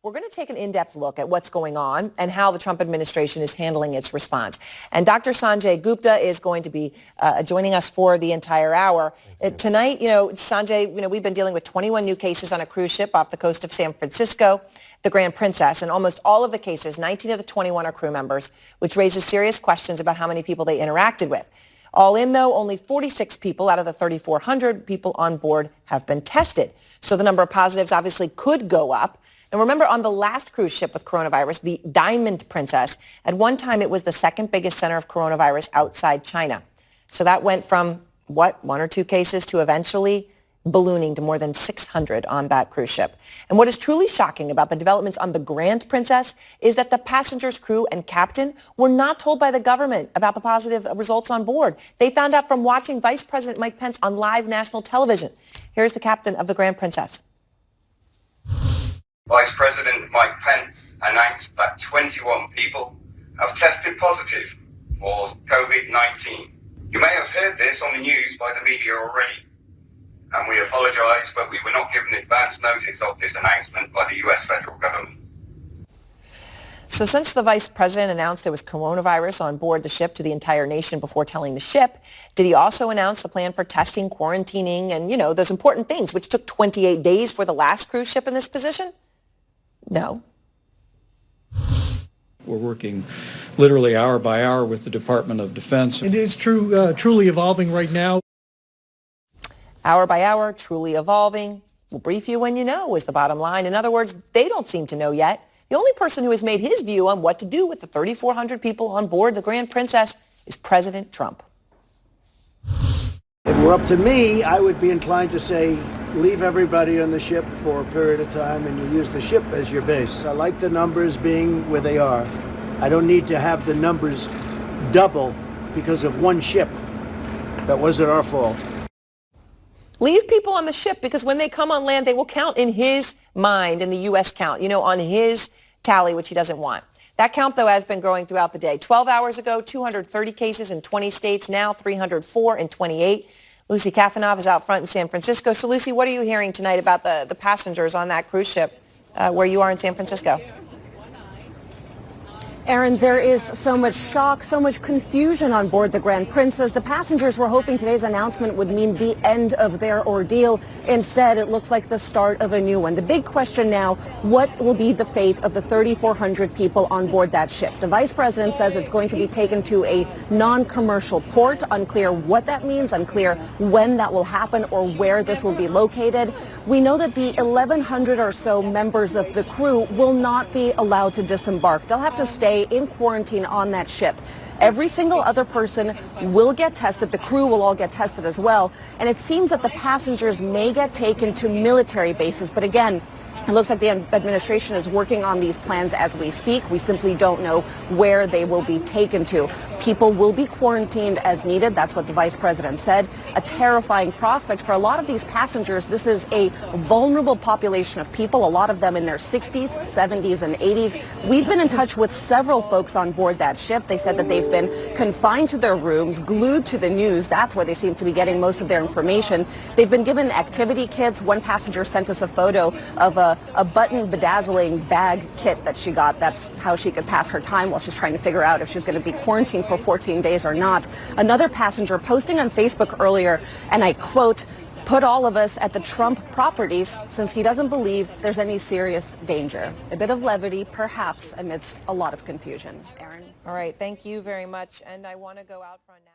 We're going to take an in-depth look at what's going on and how the Trump administration is handling its response. And Dr. Sanjay Gupta is going to be joining us for the entire hour. Tonight, Sanjay, we've been dealing with 21 new cases on a cruise ship off the coast of San Francisco, the Grand Princess. And almost all of the cases, 19 of the 21 are crew members, which raises serious questions about how many people they interacted with. All in, though, only 46 people out of the 3,400 people on board have been tested. So the number of positives obviously could go up. And remember, on the last cruise ship with coronavirus, the Diamond Princess, at one time it was the second biggest center of coronavirus outside China. So that went from, one or two cases to eventually ballooning to more than 600 on that cruise ship. And what is truly shocking about the developments on the Grand Princess is that the passengers, crew, and captain were not told by the government about the positive results on board. They found out from watching Vice President Mike Pence on live national television. Here's the captain of the Grand Princess. Vice President Mike Pence announced that 21 people have tested positive for COVID-19. You may have heard this on the news by the media already, and we apologize, but we were not given advance notice of this announcement by the U.S. federal government. So since the vice president announced there was coronavirus on board the ship to the entire nation before telling the ship, did he also announce the plan for testing, quarantining, and, those important things, which took 28 days for the last cruise ship in this position? No. We're working literally hour by hour with the Department of Defense. It is truly evolving right now. Hour by hour, truly evolving. We'll brief you when you know is the bottom line. In other words, they don't seem to know yet. The only person who has made his view on what to do with the 3,400 people on board the Grand Princess is President Trump. If it were up to me, I would be inclined to say, leave everybody on the ship for a period of time and you use the ship as your base. I like the numbers being where they are. I don't need to have the numbers double because of one ship. That wasn't our fault. Leave people on the ship because when they come on land, they will count in his mind, in the U.S. count, on his tally, which he doesn't want. That count, though, has been growing throughout the day. 12 hours ago, 230 cases in 20 states, now 304 in 28. Lucy Kafanov is out front in San Francisco. So, Lucy, what are you hearing tonight about the passengers on that cruise ship where you are in San Francisco? Aaron, there is so much shock, so much confusion on board the Grand Princess. The passengers were hoping today's announcement would mean the end of their ordeal. Instead, it looks like the start of a new one. The big question now, what will be the fate of the 3,400 people on board that ship? The vice president says it's going to be taken to a non-commercial port. Unclear what that means, unclear when that will happen or where this will be located. We know that the 1,100 or so members of the crew will not be allowed to disembark. They'll have to stay in quarantine on that ship. Every single other person will get tested. The crew will all get tested as well. And it seems that the passengers may get taken to military bases. But again, it looks like the administration is working on these plans as we speak. We simply don't know where they will be taken to. People will be quarantined as needed. That's what the vice president said. A terrifying prospect for a lot of these passengers. This is a vulnerable population of people, a lot of them in their 60s, 70s, and 80s. We've been in touch with several folks on board that ship. They said that they've been confined to their rooms, glued to the news. That's where they seem to be getting most of their information. They've been given activity kits. One passenger sent us a photo of a button bedazzling bag kit that she got. That's how she could pass her time while she's trying to figure out if she's going to be quarantined for 14 days or not. Another passenger posting on Facebook earlier, and I quote, "Put all of us at the Trump properties since he doesn't believe there's any serious danger." A bit of levity, perhaps, amidst a lot of confusion. Aaron? All right. Thank you very much. And I want to go out front now.